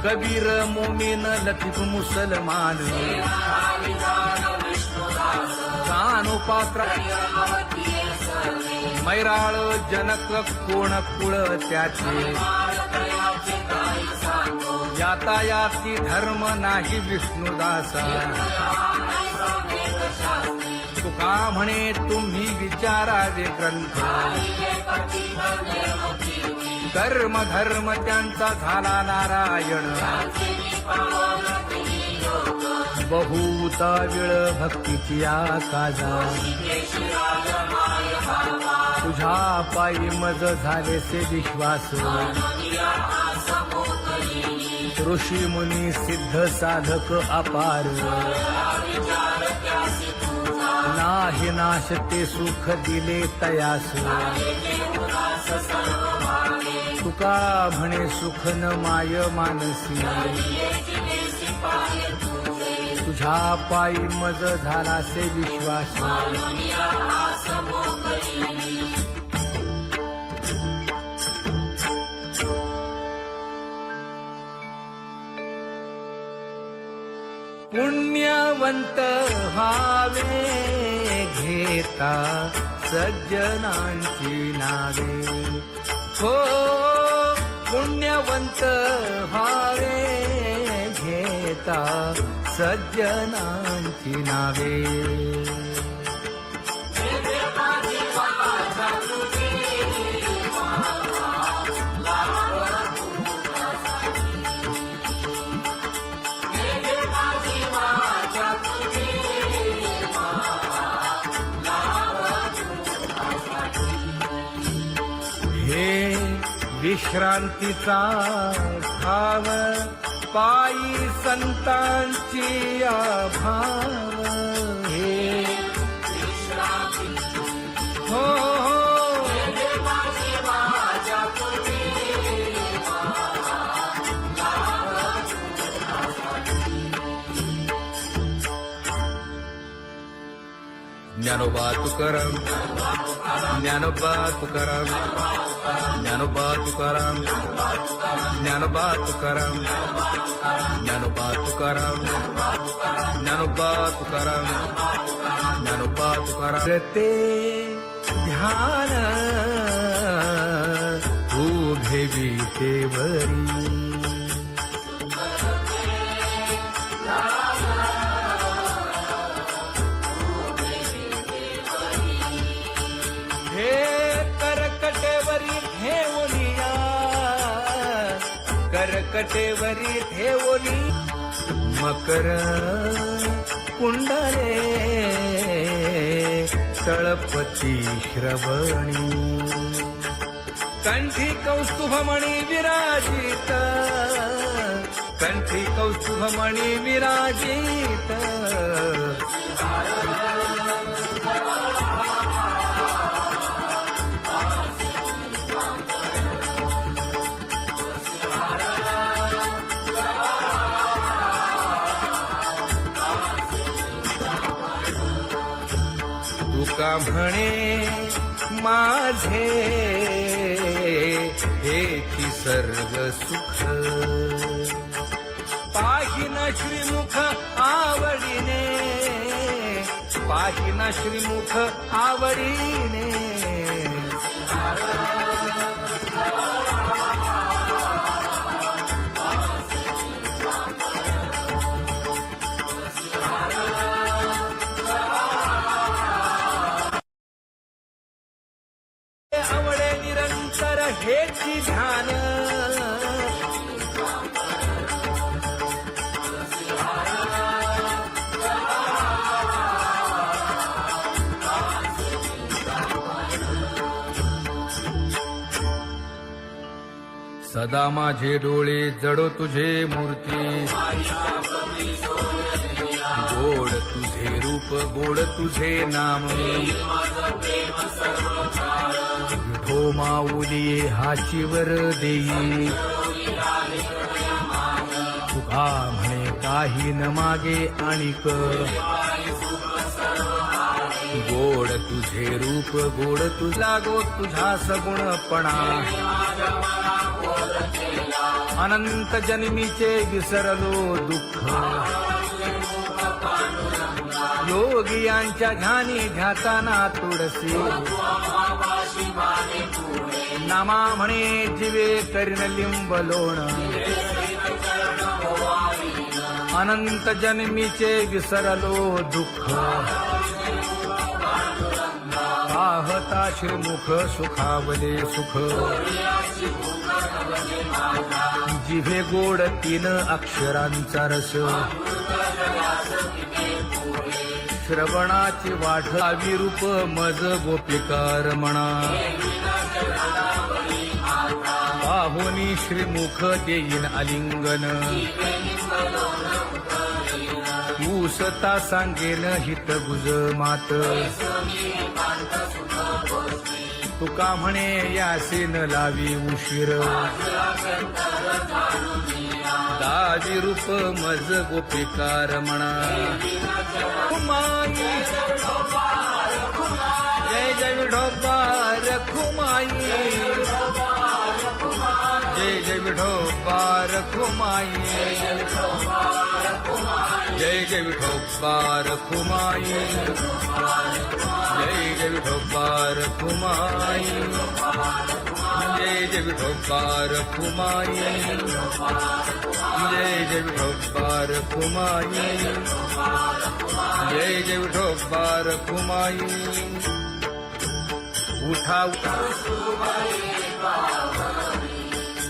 कबीर मोमीन लतीफ मुसलमान कानोपात्र मैराळ जनक कोण कुळ त्याचे यातायाती धर्म नाही विष्णुदासा तुका म्हणे तुम्ही विचारावे ग्रंथ कर्म धर्म त्यांचा झाला नारायण बहुता वेळ भक्तीची आकाजा तुझ्या पायी मज झालेसे विश्वास ऋषी मुनी सिद्ध साधक अपार नाही नाश ते सुख दिले तयास तुका म्हणे सुख न माय मानसी तुझ्या पायी मज झालासे विश्वास पुण्यवंत व्हावे घेता सज्जनांची नावे हो पुण्यवंत व्हावे घेता सज्जनांची नावे हे विश्रांतीचा भाव पायी संतांची अभाव हे हो ज्ञानोबा तुकाराम ज्ञानोबा तुकाराम ज्ञानोबा तुकाराम ज्ञानोबा तुकाराम ज्ञानोबा तुकाराम ज्ञानोबा तुकाराम ज्ञानोबा तुकाराम ते ध्यान उभे विटेवरी करकटेवरी ठेवली मकर कुंडले तळपती श्रवणी कंठी कौस्तुभमणी विराजित कंठी कौस्तुभमणी विराजित तुका म्हणे माझे हेची सर्व सुख पाहिन श्रीमुख आवडीने पाहिन श्रीमुख आवडीने आवडे निरंतर हेची ध्यान सदा माझे डोळे जडो तुझे मूर्ती गोड तुझे रूप गोड तुझे नाम विठो माऊली हाचीवर देई तुका म्हणे काही न मागे आणिक गोड तुझे रूप गोड तुझा गो तुझा सगुणपणा अनंत जन्मीचे विसरलो दुःख योगियांच्या ध्यानी ध्याताना तुळसी नामा म्हणे जीवे करीन लिंब लोण अनंत जन्मीचे विसरलो दुःख पाहता श्रीमुख सुखावले सुख जिभे गोड 3 अक्षरांचा रस श्रवणाची वाढ विरूप मज गोपिकार म्हणा पाहुनी श्रीमुख देईन आलिंगन ऊसता सांगेन हित गुज मात तुका म्हणे यासीन लावी उशीर दावी रूप मज गोपिकार म्हणा खुमाई जय जय विठोबार खुमाई जय जय विठोबार खुमाई जय जय विठोबार खुमाई जय जय विठोबार खुमाई जय जय विठोबार खुमाई जय जय विठोबार खुमाई जय जय विठोबार खुमाई उठा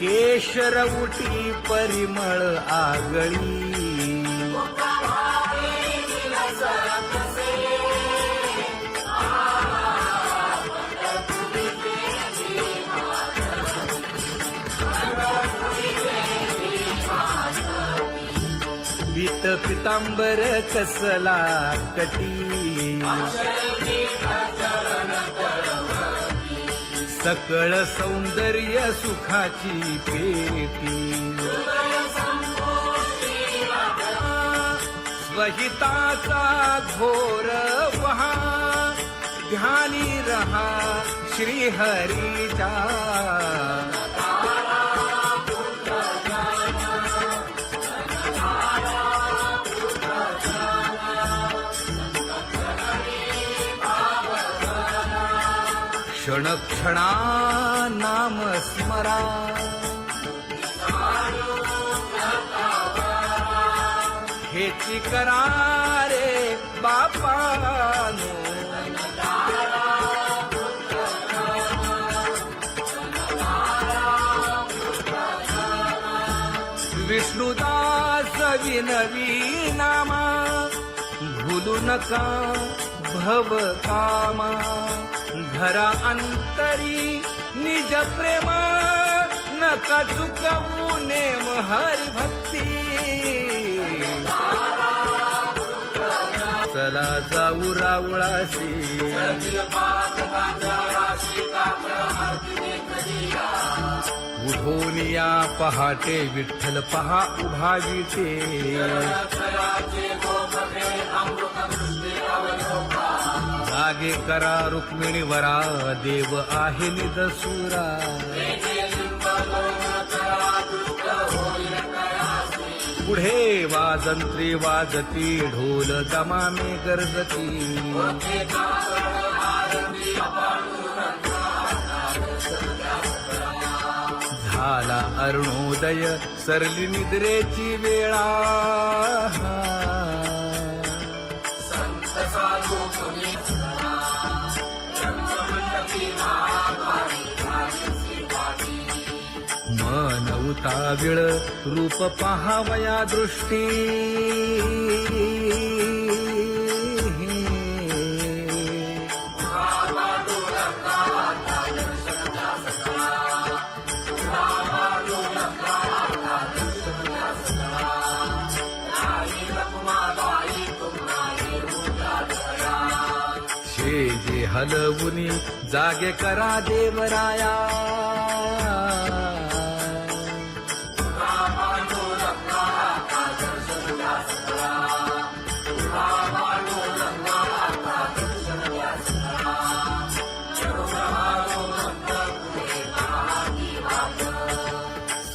केशर उठी परिमळ आगळी पीत पितांबर कसला कटी सकळ सौंदर्य सुखाची पेटी स्वहिताचा घोर वहा ध्यानी रहा श्रीहरीचा क्षण क्षणा नाम स्मरा हेची करा रे बापानो विष्णुदास विनवी नामा भूलू नका भव कामा धरा अंतरी निज प्रेमा नका चुकवू नेम हरी भक्ती चला जाऊ रावळाशी उठोनिया पहाटे विठ्ठल पहा उभा विटे जागे करा रुक्मिणी वरा देव आहे निदसुरा पुढे वाजंत्री वाजती ढोल दमामे गरजती झाला अरुणोदय सरली निद्रेची वेळा मन उताविळ रूप पहावया दृष्टी जे हलवुनी जागे करा देवराया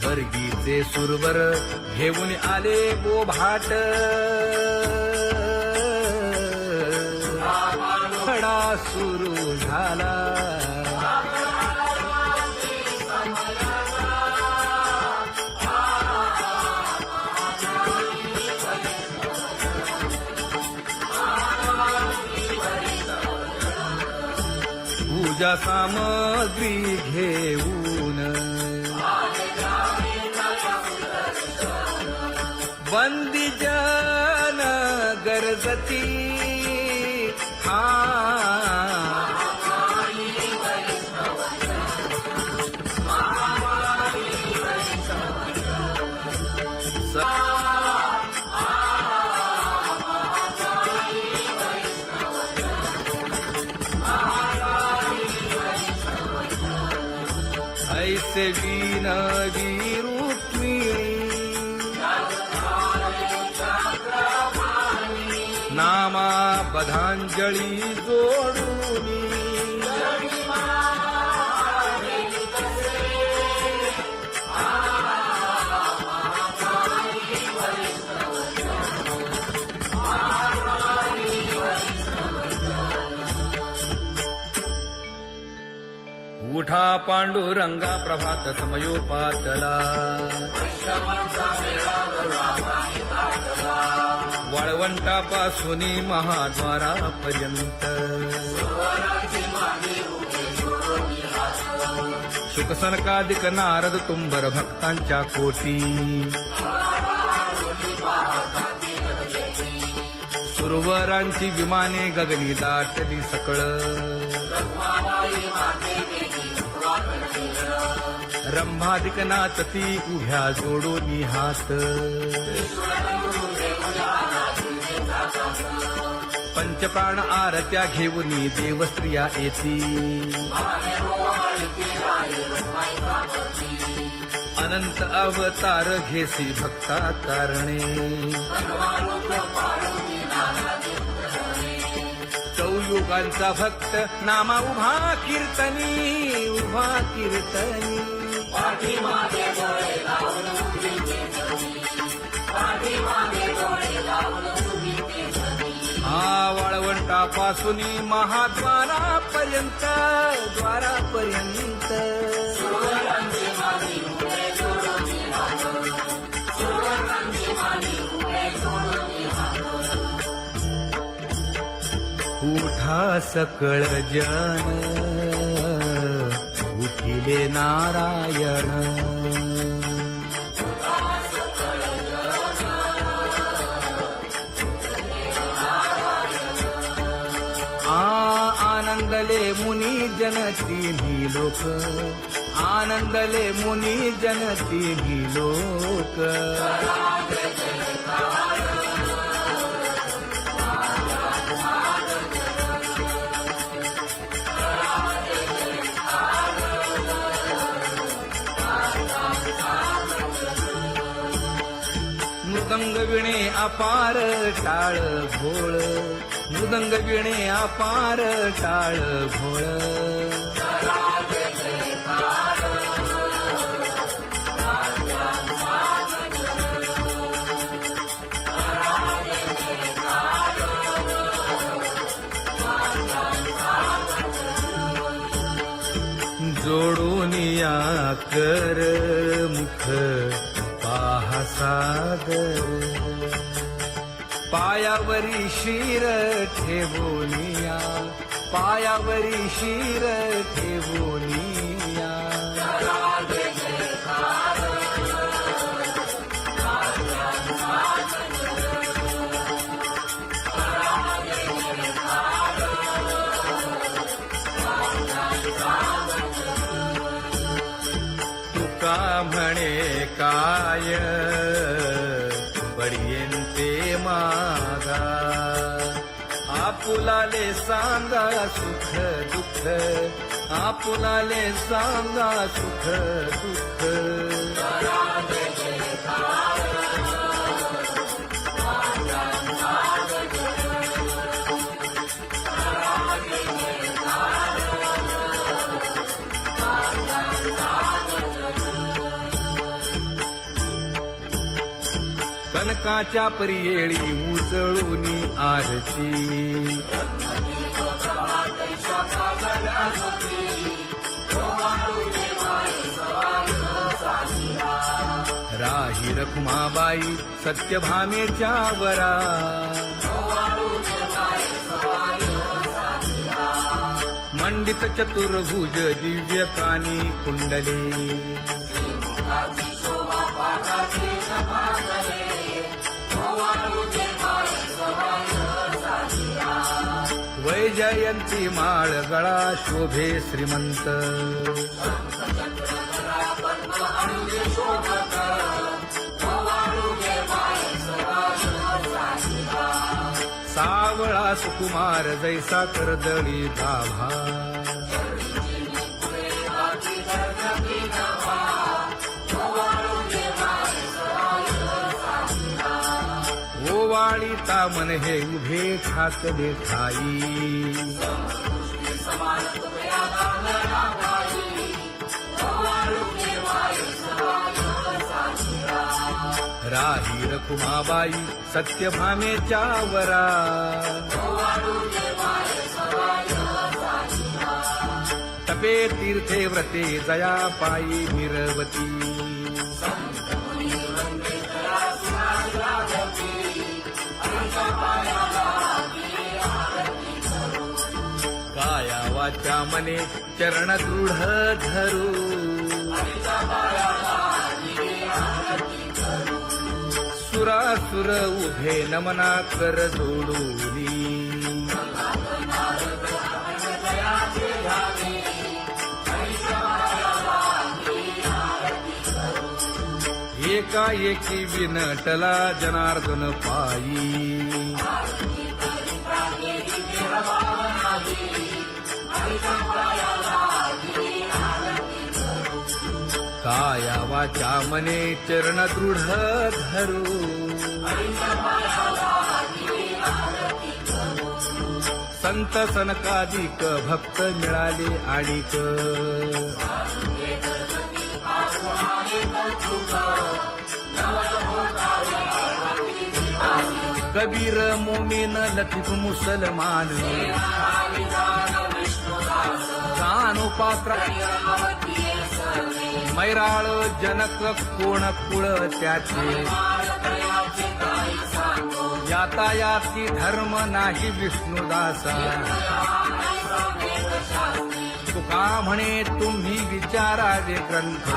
स्वर्गी ते सुरवर घेऊन आले बोभाट खडा सुरू झाला पूजा सामग्री घेऊन बंदी जन गरजती ऐसे विनवी रुक्मिणी नामा बधांजळी जोडूनी उठा पांडुरंगा प्रभात समयोपातला वाळवंटापासून महाद्वारापर्यंत शुकसनकादिक नारद तुंबर भक्तांच्या कोटी सुरवरांची विमाने गगनी दाटली सकळ रंभादिक नाचती उभ्या जोडोनी हात पंचप्राण आरत्या घेऊनी देवस्त्रिया येती अनंत अवतार घेसी भक्ता तारणे चौयुगांचा भक्त नामा उभा कीर्तनी उभा कीर्तनी वाळवंटापासून महाद्वारापर्यंत द्वारापर्यंत उठा सकळ जन उठिले नारायण आनंदले मुनी जन तिन्ही लोक आनंदले मुनी जन तिन्ही लोक मृदंग विणे अपार टाळ भोळ मृदंग विणे अपार टाळ भोळ जोडूनिया कर मुख पाहा सागर पायावरी शिर ठेवोनिया पायावरी शिर ठेवोनिया तुका म्हणे काय बडियेंते मागा आपुलाले सांगा सुख दुःख आपुलाले सांगा सुख दुःख सनकाच्या परियेळी उजळूनी आरती राही रखुमाबाई सत्यभामेच्या वरा मंडित चतुर्भुज दिव्य कानी कुंडले वैजयंती माळ गळा शोभे श्रीमंत सावळा सुकुमार जैसा कर्दळी गाभा ओवाळी तामन हे उभे ठाकले ठाई राही रखुमाबाई सत्यभामेच्या वरा तपे तीर्थे व्रते जया पायी मिरवती काया वाचा मने चरण दृढ धरू सुरासुर उभे नमना कर जोडूनी एकाएकी विनटला जनार्दन पायी काया वाचा मने चरण दृढ धरू संत सनकादिक भक्त मिळाले आणिक कबीर मोमीन लतीफ मुसलमान कानोपात्र मैराळ जनक कोण कुळ त्याचे यातायाती धर्म नाही विष्णुदासा तुका म्हणे तुम्ही विचारावे ग्रंथ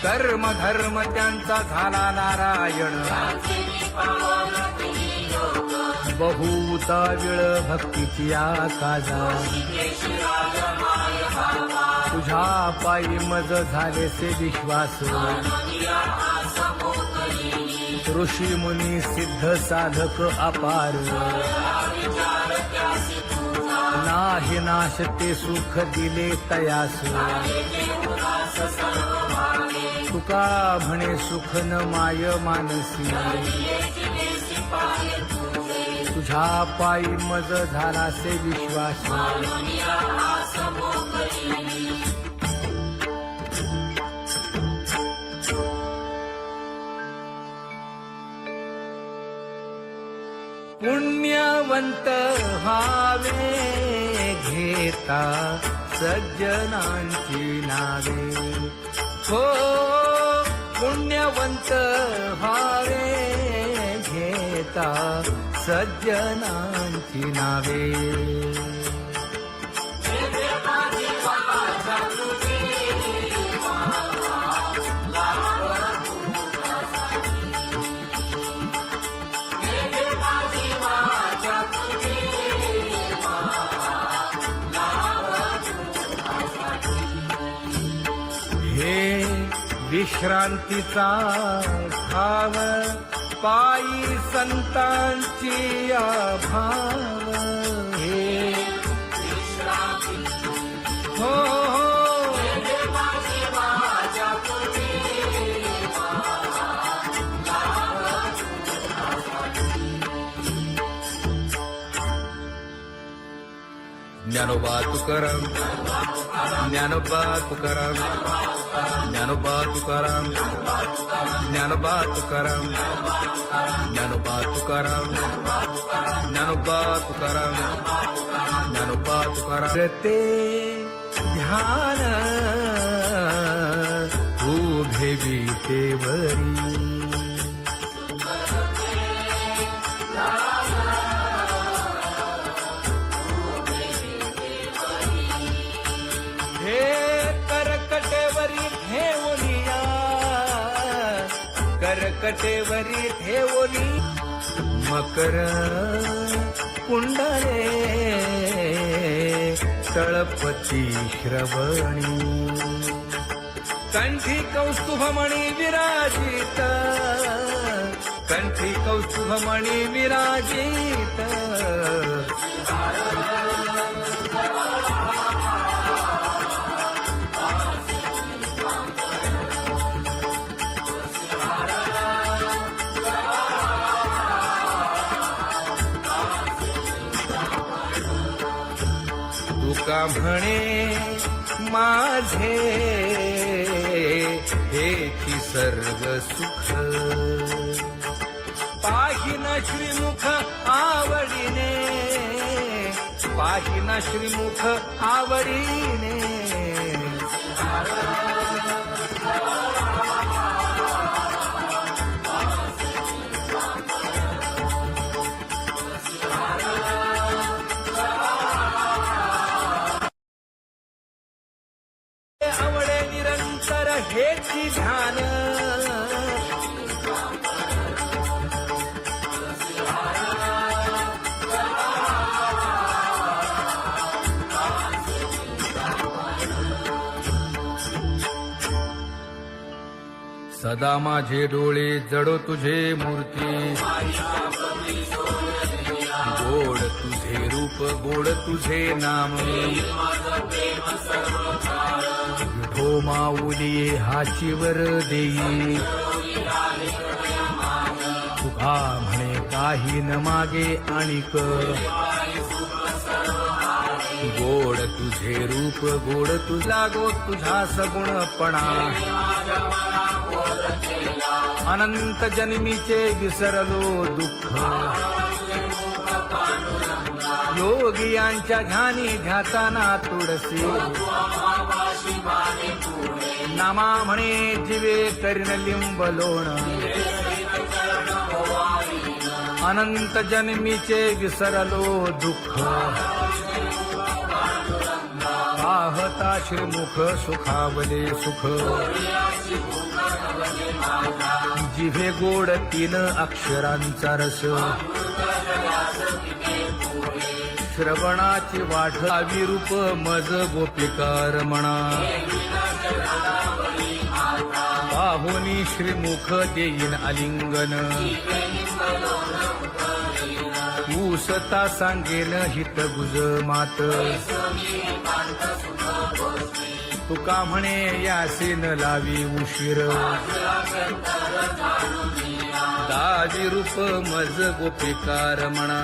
कर्म धर्म त्यांचा झाला नारायण बहुता वेळ भक्तीची आकाजा तुझ्या पायी मज झाले से विश्वास ऋषी मुनी सिद्ध साधक अपार नाही नाश ते सुख दिले तयास तुका म्हणे सुख न माय मानसी तुझ्या पायी मज झाला से विश्वास पुण्यवंत व्हावे घेता सज्जनांची नावे हो पुण्यवंत व्हावे घेता सज्जनांची नावे विश्रांतीचा भाव पायी संतांची भाव हे हो ज्ञानोबा तुकाराम, ज्ञानोबा तुकाराम, ज्ञानोबा तुकाराम, ज्ञानोबा तुकाराम, ज्ञानोबा तुकाराम, ज्ञानोबा तुकाराम, ज्ञानोबा तुकाराम. ते ध्यान उभे विटेवरी, हे करकटेवरी ठेवनिया, करकटेवरी ठेवली मकर कुंडले तळपती श्रवणी, कंठी कौस्तुभमणी विराजित, कंठी कौस्तुभमणी विराजित. तुका म्हणे माझे हेची सर्व सुख, पाहिना श्रीमुख आवडीने, पाहिना श्रीमुख आवडीने. आवडे निरंतर हेची ध्यान, सदा माझे डोळे जडो तुझे मूर्ती, गोड तुझे रूप गोड तुझे नाम. विठो माऊली हाचीवर देई, तुका म्हणे काही न मागे आणिक. गोड तुझे रूप गोड तुझा गो तुझा सगुणपणा, अनंत जन्मीचे विसरलो दुःख. योगियांच्या ध्यानी ध्याताना तुळसी, नामा म्हणे जीवे करीन लिंबलोण. अनंत जन्मीचे विसरलो दुःख, पाहता श्रीमुख सुखावले सुख. जिभे गोड 3 अक्षरांचा रस, श्रवणाची वाट विरूप मज गोपिकार म्हणा. पाहुनी श्रीमुख देईन आलिंगन, ऊसता सांगेन हित गुज मात. तुका म्हणे यासीन लावी उशीर, दाजी रूप मज गोपिकार म्हणा.